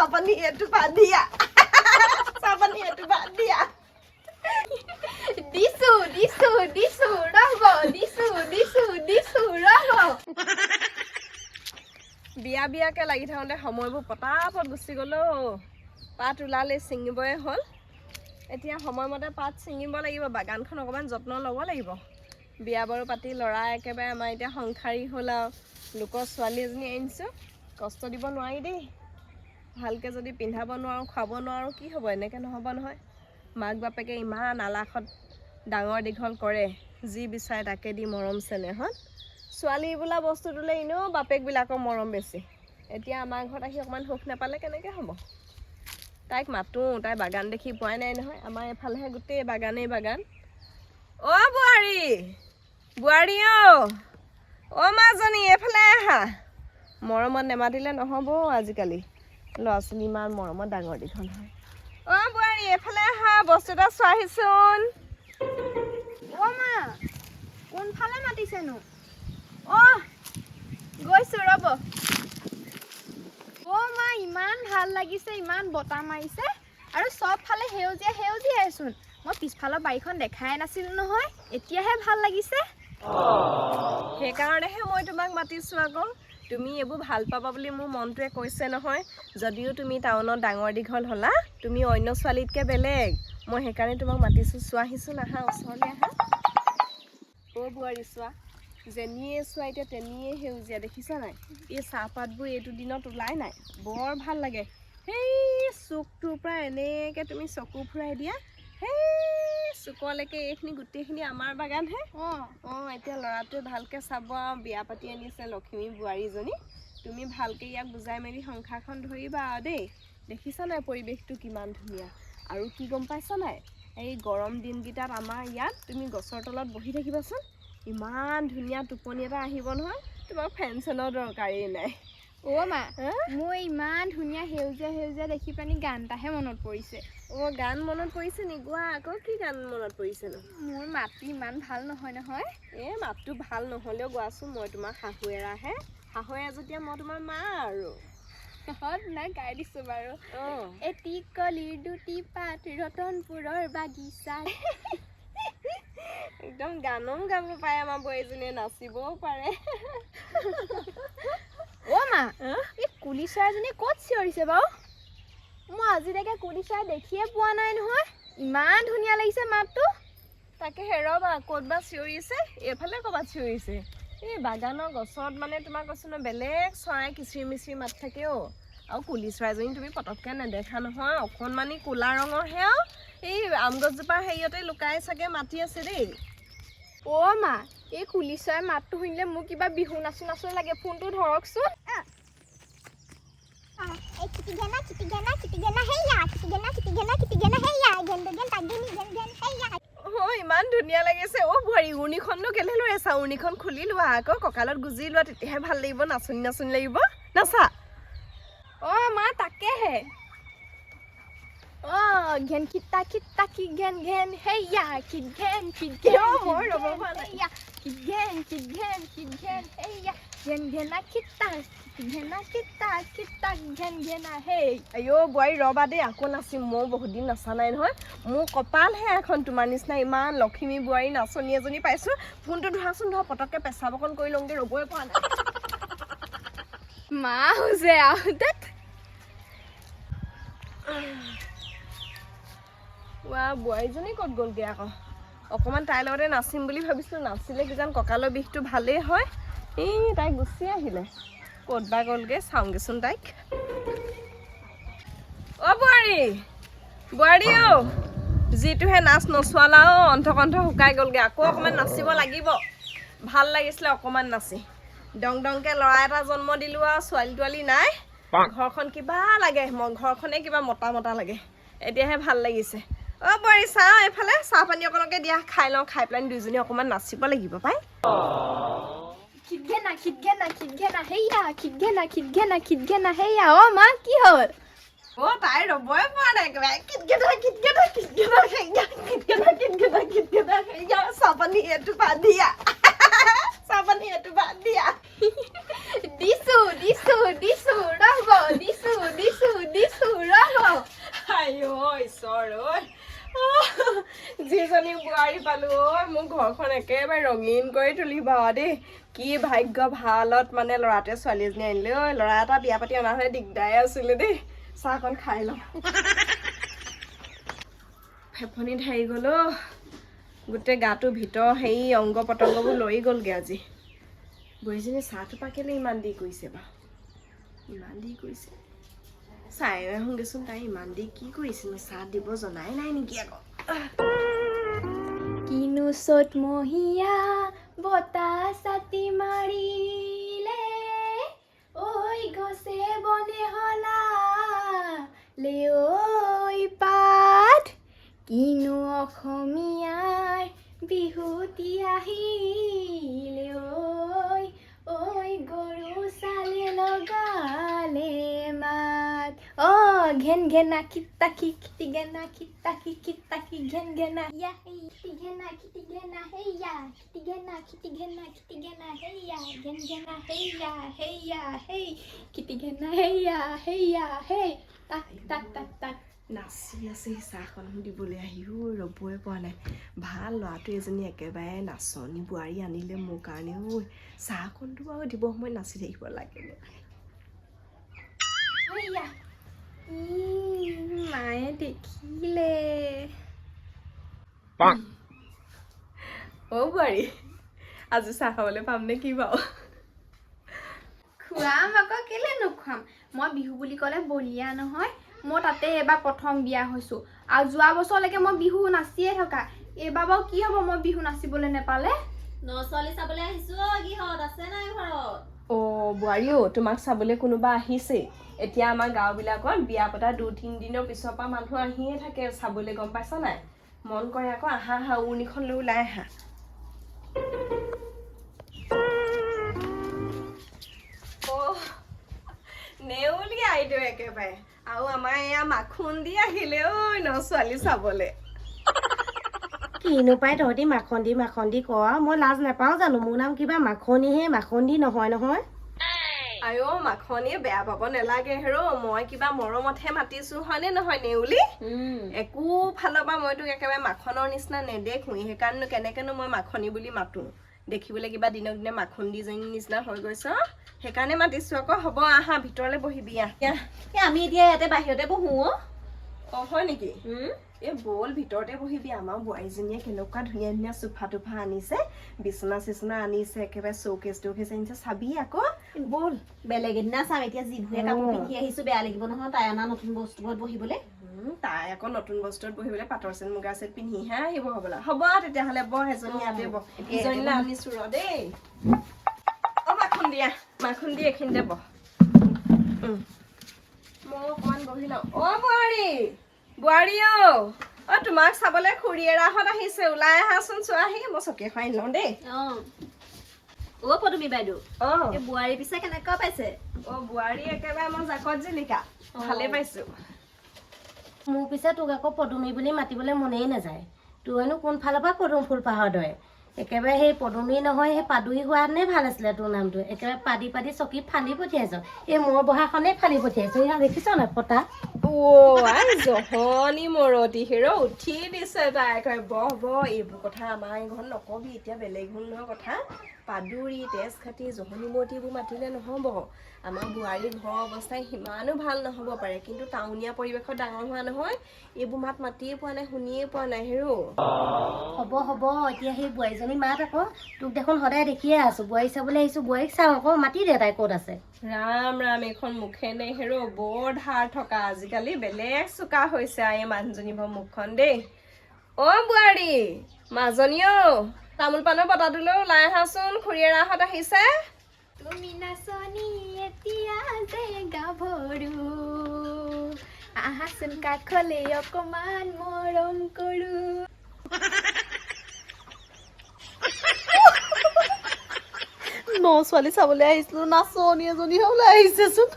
Sapani itu Pak dia. Sapani itu Pak dia. Disu, rago, disu, rago. বিয়াকে লাগি থাকোঁতে সময়বোৰ পটাপট গুচি গ'লো পাত ওলালে ছিঙিবই হ'ল এতিয়া সময়মতে পাত ছিঙিব লাগিব বাগানখন অকমান যত্ন ল'ব লাগিব বিয়া বাৰু পাতি ল'ৰা একেবাৰে আমাৰ এতিয়া সংসাৰী হ'ল আৰু লোকৰ ছোৱালী এজনী আনিছোঁ কষ্ট দিব নোৱাৰি দেই ভালকৈ যদি পিন্ধাব নোৱাৰোঁ খুৱাব নোৱাৰোঁ কি হ'ব এনেকৈ নহ'ব নহয় মাক বাপেকে ইমান আলাসত ডাঙৰ দীঘল কৰে যি বিচাৰে তাকে দি মৰম চেনেহত ছোৱালী বোলা বস্তুটোলে এনেও বাপেকবিলাকৰ মৰম বেছি এতিয়া আমাৰ ঘৰত আহি অকণমান সুখ নাপালে কেনেকৈ হ'ব তাইক মাতোঁ তাই বাগান দেখি পোৱাই নাই নহয় আমাৰ এফালেহে গোটেই বাগানেই বাগান অ' বোৱাৰী অ' মাজনী এইফালে আহা মৰমত নেমাতিলে নহ'ব আজিকালি ল'ৰা ছোৱালী ইমান মৰমত ডাঙৰ দীঘল হয় অ' বোৱাৰী এইফালে আহা বস্তু এটা চোৱাহিচোন অ' মা কোনফালে মাতিছেনো গৈছোঁ ৰ'ব অ' মা ইমান ভাল লাগিছে ইমান বতাহ মাৰিছে আৰু চবফালে সেউজীয়াইচোন মই পিছফালৰ বাৰীখন দেখাই নাছিলোঁ নহয় এতিয়াহে ভাল লাগিছে সেইকাৰণেহে মই তোমাক মাতিছোঁ আকৌ তুমি এইবোৰ ভাল পাবা বুলি মোৰ মনটোৱে কৈছে নহয় যদিও তুমি টাউনত ডাঙৰ দীঘল হ'লা তুমি অন্য ছোৱালীতকৈ বেলেগ মই সেইকাৰণে তোমাক মাতিছোঁ চোৱাহিচোন আহা ওচৰলৈ আহা অ' বোৱাৰী চোৱা যেনিয়ে চোৱা এতিয়া তেনিয়ে সেউজীয়া দেখিছা নাই এই চাহপাতবোৰ এইটো দিনত ওলাই নাই বৰ ভাল লাগে সেই চুকটোৰ পৰা এনেকৈ তুমি চকু ফুৰাই দিয়া সেই চুকলৈকে এইখিনি গোটেইখিনি আমাৰ বাগানহে এতিয়া ল'ৰাটোৱে ভালকৈ চাব আৰু বিয়া পাতি আনিছে লখিমী বোৱাৰীজনী তুমি ভালকৈ ইয়াক বুজাই মেলি সংসাৰখন ধৰিবা আৰু দেই দেখিছা নাই পৰিৱেশটো কিমান ধুনীয়া আৰু কি গম পাইছা নাই এই গৰম দিনকেইটাত আমাৰ ইয়াত তুমি গছৰ তলত বহি থাকিবাচোন ইমান ধুনীয়া টোপনি এটা আহিব নহয় তোমাক ফেন চেনৰ দৰকাৰেই নাই অ' মা মোৰ ইমান ধুনীয়া সেউজীয়া দেখি পানি গান এটাহে মনত পৰিছে গান মনত পৰিছে নি গোৱা আকৌ কি গান মনত পৰিছেনো মোৰ মাতটো ইমান ভাল নহয় মাতটো ভাল নহ'লেও গোৱাচোন মই তোমাৰ শাহুৱেৰাহে শাহুৱেৰা যেতিয়া মই তোমাৰ মা আৰু নাই গাই দিছোঁ বাৰু এটি কলিৰ দুটি পাত ৰতনপুৰৰ বাগিচাত একদম গানো গাব পাৰে আমাৰ বোৱাৰীজনীয়ে নাচিবও পাৰে অ' মা এই কুলি চৰাইজনী ক'ত চিঞৰিছে বাৰু মই আজিলৈকে কুলি চৰাই দেখিয়ে পোৱা নাই নহয় ইমান ধুনীয়া লাগিছে মাতটো তাকে ৰ'বা ক'ত বা চিঞৰিছে এইফালে ক'ৰবাত চিঞৰিছে এই বাগানৰ গছত মানে তোমাক কৈছোঁ ন বেলেগ চৰাই কিচিৰি মিচিৰি মাত থাকে আৰু কুলি চৰাইজনী তুমি পটককৈ নেদেখা নহয় অকণমানি ক'লা ৰঙৰহে আৰু এই আম গছজোপা হেৰিয়তে লুকাই চাগে মাতি আছে দেই অ' মা এই কুলি চৰাই মাতটো শুনিলে মোক কিবা বিহু নাচো লাগে ফোনটো ধৰকচোন ইমান ধুনীয়া লাগিছে বোৱাৰী উৰণিখননো কেলে লৈ আছা উৰণিখন খুলি লোৱা আকৌ কঁকালত গুজি লোৱা তেতিয়াহে ভাল লাগিব নাচনি লাগিব নাচা অ' মা তাকেহে ঘেন খিতা কি ঘেন হেয়া খিত ঘেন মই ৰ'ব পৰা নাই খিত ঘেন হেয়া ঘেনা খিতা ঘেনা হেই বোৱাৰী ৰ'বা দেই আকৌ নাচিম ময়ো বহুত দিন নচা নাই নহয় মোৰ কপালহে এখন তোমাৰ নিচিনা ইমান লখিমী বোৱাৰী নাচনী এজনী পাইছোঁ ফোনটো ধৰাচোন পটককৈ পেচাব অকণ কৰি লওঁগৈ ৰ'বই পৰা নাই মা হৈছে আৰু বোৱাৰীজনী ক'ত গ'লগৈ আকৌ অকণমান তাইৰ লগতে নাচিম বুলি ভাবিছিলোঁ নাচিলে কিজান কঁকালৰ বিষটো ভালেই হয় তাই গুচি আহিলে ক'ত বা গ'লগৈ চাওঁগৈচোন তাইক বোৱাৰী যিটোহে নাচ নচোৱালা অন্থকণ্ঠ শুকাই গ'লগৈ আকৌ অকণমান নাচিব লাগিব ভাল লাগিছিলে অকণমান নাচি ডংকৈ ল'ৰা এটা জন্ম দিলোঁ আৰু ছোৱালী তোৱালী নাই ঘৰখন কিবা লাগে ঘৰখনে কিবা মতা লাগে এতিয়াহে ভাল লাগিছে বোৱাৰী চাহ এইফালে চাহ পানী অকণকে দিয়া খাই লওঁ খাই পেলাই দুইজনী অকণমান নাচিব লাগিব পাই খিত ঘেনা হেয়া অ' মা কি হ'ল তাই ৰ'বই পৰা নাই একেবাৰে চাহপানী এইটো বাদ দিয়া দিছো ৰ'ব দিছো যিজনী বোৱাৰী পালো ঐ মোৰ ঘৰখন একেবাৰে ৰঙীন কৰি তুলিবা দেই কি ভাগ্য ভালত মানে ল'ৰাটোৱে ছোৱালী এজনী আনিলে ঐ ল'ৰা এটা বিয়া পাতি অনা হ'লে দিগদাৰে আছিলে দেই চাহকণ খাই লওঁ ফেফনি ঢাৰি গ'ল গোটেই গাটোৰ ভিতৰ সেই অংগ পতংগবোৰ লৰি গ'লগৈ আজি বুঢ়ীজনী চাহটোপা কেলে ইমান দেৰি কৰিছে বাৰু ইমান দেৰি কৰিছে চাই আহোঁগেচোন তাই ইমান দেৰি কি কৰিছেনো চাহ দিব জনাই নাই নেকি আকৌ কিনো চ'ত মহীয়া বতাহ ছাতি মাৰিলে ঐ গছে বনে হলা ঐ পাত কিনো অসমীয়াৰ বিহুতি আহিলে ঐ গৰু চালে লগালে মাত ঘেন ঘেনা খিতাকি খিতি ঘেনা খিতাকি খিতাকি ঘেন ঘেনা ইয়া খিতি ঘেনা হেয়া খিতি ঘেনা হেয়া ঘেন ঘেনা হেয়া হেই খিতি ঘেনা হেয়া হেই তাক তাক তাক তাক নাচি আছে চাহখন দিবলৈ আহিও ৰ'বই পোৱা নাই ভাল ল'ৰাটো এজনী একেবাৰে নাচনী বোৱাৰী আনিলে মোৰ কাৰণে ঐ চাহকণটো বাৰু দিব সময়ত নাচি থাকিব লাগে মায়ে দেখিলে বোৱাৰী আজি চাহ খাবলৈ পাম নে কি বাৰু খুৱাম আকৌ কেলে নোখুৱাম মই বিহু বুলি ক'লে বলিয়া নহয় মই তাতে এবাৰ প্ৰথম বিয়া হৈছোঁ আৰু যোৱা বছৰলৈকে মই বিহু নাচিয়ে থকা এইবাৰ বাৰু কি হ'ব মই বিহু নাচিবলৈ নেপালে ছোৱালী চাবলৈ আহিছো গিহঁত আছে নাই ঘৰত বোৱাৰীও তোমাক চাবলৈ কোনোবা আহিছে এতিয়া আমাৰ গাঁওবিলাকত বিয়া পতা 2-3 দিনৰ পিছৰ পৰা মানুহ আহিয়ে থাকে চাবলৈ গম পাইছা নাই মন কৰে আকৌ আহা আহা উৰণিখন লৈ ওলাই আহা নেউলি আইদেউ একেবাৰে আৰু আমাৰ এয়া মাখুন দি আহিলে ঐ ছোৱালী চাবলৈ কিনো পাই তহঁতি মাখন দি কোৱা মই লাজ নাপাওঁ জানো মোৰ নাম কিবা মাখনিহে মাখন দি নহয় নহয় আইও মাখনিয়ে বেয়া পাব নালাগে হেৰ' মই কিবা মৰমতহে মাতিছো হয়নে নহয় নেউলি একো ফালৰ পৰা মই তোক একেবাৰে মাখনৰ নিচিনা নেদেখোঁ সেইকাৰণে কেনেকেনো মই মাখনি বুলি মাতো দেখিবলৈ কিবা দিনক দিনে মাখন দিজনী নিচিনা হৈ গৈছ সেইকাৰণে মাতিছো আকৌ হ'ব আহা ভিতৰলৈ বহিবি আমি এতিয়া ইয়াতে বাহিৰতে বহো হয় নেকি এই বল ভিতৰতে বহিবি আমাৰ বোৱাৰীজনীয়ে কেনেকুৱা ধুনীয়া ধুনীয়া চোফা টোফা আনিছে বিচনা চিচনা আনিছে একেবাৰে চৌকেছ টৌকেছ আনিছে চাবি আকৌ বল বেলেগ এদিনা চাম এতিয়া যিবোৰে কাপোৰ পিন্ধি আহিছো বেয়া লাগিব নহয় তাই অনা নতুন বস্তুবোৰত বহিবলৈ তাই আকৌ নতুন বস্তুত বহিবলৈ পাটৰ চেট মুগা চেট পিন্ধিহে আহিব হ'বলা হ'ব তেতিয়াহ'লে বহ এজনী ইয়াতে বহ ইজনীলৈ আনিছো ৰ দেই মাখুন দি এইখিনিতে বহ মই অকমান বহি লওঁ বোৱাৰী তোমাক চাবলৈ খুৰী এৰাহঁত আহিছে ওলাই আহাচোন চোৱাহি মই চকী এখন আনি লওঁ দেই পদুমী বাইদেউ এই বোৱাৰী পিছে কেনেকুৱা পাইছে বোৱাৰী একেবাৰে মই জাকত জিলিকা ভালে পাইছো মোৰ পিছে তোক আকৌ পদুমী বুলি মাতিবলৈ মনেই নাযায় তোৰনো কোনফালৰ পৰা পদুম ফুল পাহৰ দৰে একেবাৰে সেই পদুমী নহয় সেই পাদুৰী হোৱানে ভাল আছিলে তোৰ নামটো একেবাৰে পাদি চকী ফালি পঠিয়াইছ এই মোৰ বহাখনেই ফালি পঠিয়াইছ ইয়াত দেখিছ নাই ফটা জহনী মৰতি হেৰ উঠি দিছে তাই বহ এইবোৰ কথা আমাৰ ঘৰত নকবি এতিয়া বেলেগ হ'ল নহয় কথা পাদুৰী তেজ খাটি জহনী মৰতি এইবোৰ মাতিলে নহ'ব আমাৰ বোৱাৰীৰ ঘৰৰ অৱস্থাই সিমানো ভাল নহ'ব পাৰে কিন্তু টাউনীয়া পৰিৱেশত ডাঙৰ হোৱা নহয় এইবোৰ মাত মাতিয়ে পোৱা নাই শুনিয়ে পোৱা নাই হেৰ হ'ব এতিয়া সেই বোৱাৰীজনী মাত আকৌ তোক দেখোন সদায় দেখিয়ে আছো বোৱাৰী চাবলৈ আহিছো বোৱাৰীক চাওঁ আকৌ মাতি দে তাই ক'ত আছে ৰাম এইখন মুখে নে হেৰ বৰ ধাৰ থকা আজিকালি বেলেগ চোকা হৈছে এই মানুহজনী মুখখন দেই বোৱাৰী মাজনী তামোল পাণৰ বটাটোলৈ ওলাই আহাচোন খুৰী এৰাহঁত আহিছে তুমি নাচনি এতিয়া যে গাভৰু আহাচোন কাষলে অকমান মৰম কৰো ছোৱালী চাবলৈ আহিছিলো নাচনী এজনীহে ওলাই আহিছেচোন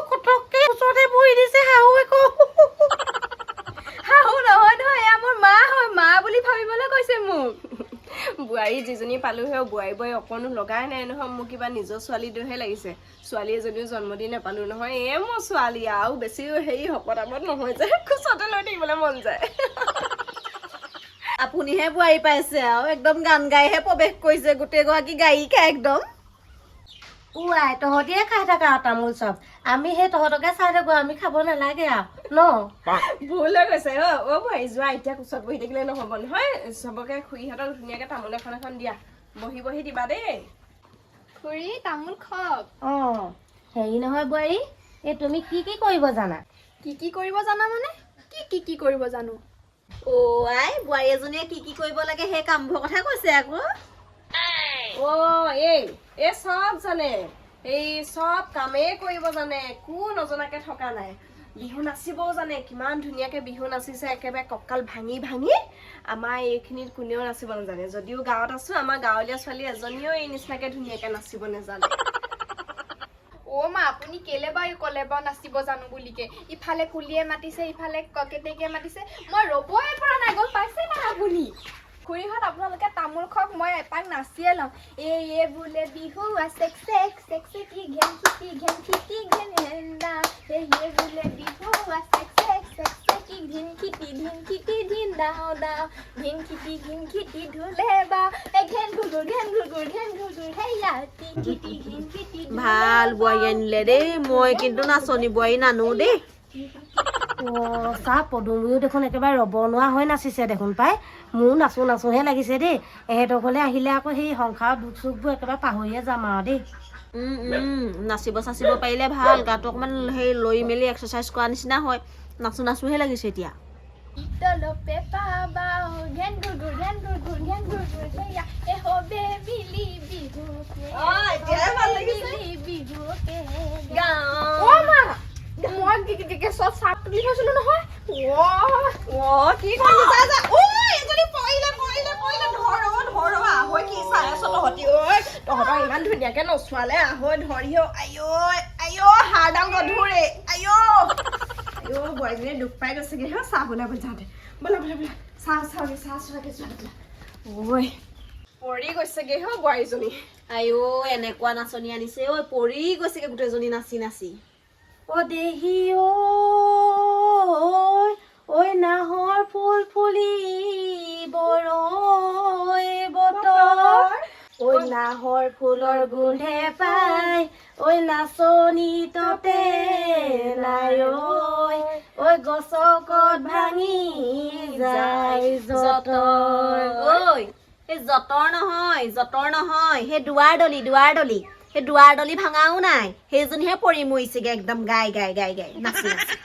কটককে ওচৰতে বহি দিছে শাহু একো শাহু নহয় এয়া মোৰ মা হয় মা বুলি ভাবিবলৈ কৈছে মোক বোৱাৰী যিজনী পালোঁ সেই বোৱাৰী বোৱাৰী অকণো লগাই নাই নহয়, মোৰ কিবা নিজৰ ছোৱালীটোহে লাগিছে। ছোৱালী এজনীও জন্মদিন নাপালোঁ নহয়, মোৰ ছোৱালী আৰু বেছি হেৰি শকত-আবত নহয় যে কোচতে লৈ থাকিবলৈ মন যায়। আপুনিহে বোৱাৰী পাইছে আৰু একদম গান গাইহে প্ৰৱেশ কৰিছে, গোটেইগৰাকী গায়িকা একদম। আই তহঁতিয়ে খাই থাকা আৰু তামোল চব, আমি সেই তহঁতকে চাই থাকো, আমি খাব নালাগে আৰু ন। ভুল হৈ গৈছে বোৱাৰী যোৱা, এতিয়া কোচত বহি থাকিলে নহ'ব নহয়, চবকে খুৰীহঁতক ধুনীয়াকৈ তামোল এখন দিয়া, বহি বহি দিবা দেই। খুৰী তামোল খওক। হেৰি নহয় বোৱাৰী, এই তুমি কি কি কৰিব জানা? কি কৰিব জানা মানে? কি কৰিব জানো? আই বোৱাৰী এজনীয়ে কি কৰিব লাগে সেই কামবোৰৰ কথা কৈছে আকৌ। এই চব জানে, এই চব কামেই কৰিব জানে, একো নজনাকে থকা নাই। বিহু নাচিবও জানে, কিমান ধুনীয়াকে বিহু নাচিছে, একেবাৰে কঁকাল ভাঙি ভাঙি। আমাৰ এইখিনিত কোনেও নাচিব নাজানে, যদিও গাঁৱত আছো আমাৰ গাঁৱলীয়া ছোৱালী এজনীও এই নিচিনাকে ধুনীয়াকে নাচিব নাজানে। মা আপুনি কেলে বাৰু ক'লে বাৰু নাচিব জানো বুলিকে? ইফালে কুলিয়ে মাতিছে, ইফালে কেতেকীয়ে মাতিছে, মই ৰ'বই পৰা নাই, গম পাইছে নাই আপুনি? খুৰীহঁত আপোনালোকে তামোল খওক, মই এপাক নাচিয়ে লওঁ। বোলে বিহু আছে চেক চেক চেকি ঘেন খিটি ঘেন খিটি ঘেন হেন্দা, বোলে বিহু আছে চেক চেক চেকি ঘেন খিটি ধিন দাও দাও, ঘেন খিটি ঢোলে বা ঘেন ঘুগুৰ হেয়া খিটি ঘেন খিটি। ভাল বোৱাৰী আনিলে দেই, মই কিন্তু নাচনী বোৱাৰী নানো দেই। চাহ পদুমিও দেখোন একেবাৰে ৰ'ব নোৱাৰা হৈ নাচিছে দেখোন পাই। মোৰো নাচোহে লাগিছে দেই। এহেঁতৰ ঘৰলৈ আহিলে আকৌ সেই সংসাৰৰ দুখ চুখবোৰ একেবাৰে পাহৰিয়ে যাম আৰু দেই। নাচিব চাচিব পাৰিলে ভাল, গাটো অকণমান সেই লৈ মেলি এক্সাৰচাইজ কৰা নিচিনা হয়। নাচোহে লাগিছে এতিয়া। চব চাপ তুলি থৈছিলো নহয়। কি তহঁতক ইমান ধুনীয়াকে নচোৱালে আহৈ ধৰিও হাৰডাল গধুৰে বোৱাৰীজনীয়ে দুখ পাই গৈছেগে চাহ বনাব যাওঁতে। বোলা চাহ চোৱাকে পৰি গৈছেগে বোৱাৰীজনী। এনেকুৱা নাচনী আনিছে পৰি গৈছেগে গোটেইজনী নাচি নাচি। দেহি ঐ নাহৰ ফুল ফুলি বতৰ, নাহৰ ফুলৰ গোন্ধে পাই নাচনী ততে নাই, গছকত ভাঙি যায় যতৰ। এই যতৰ নহয় সেই দুৱাৰ দলি সেই দুৱাৰ দলি ভাঙাও নাই, সেইজনীহে পৰি মৰিছেগে একদম গাই নাচি নাচি।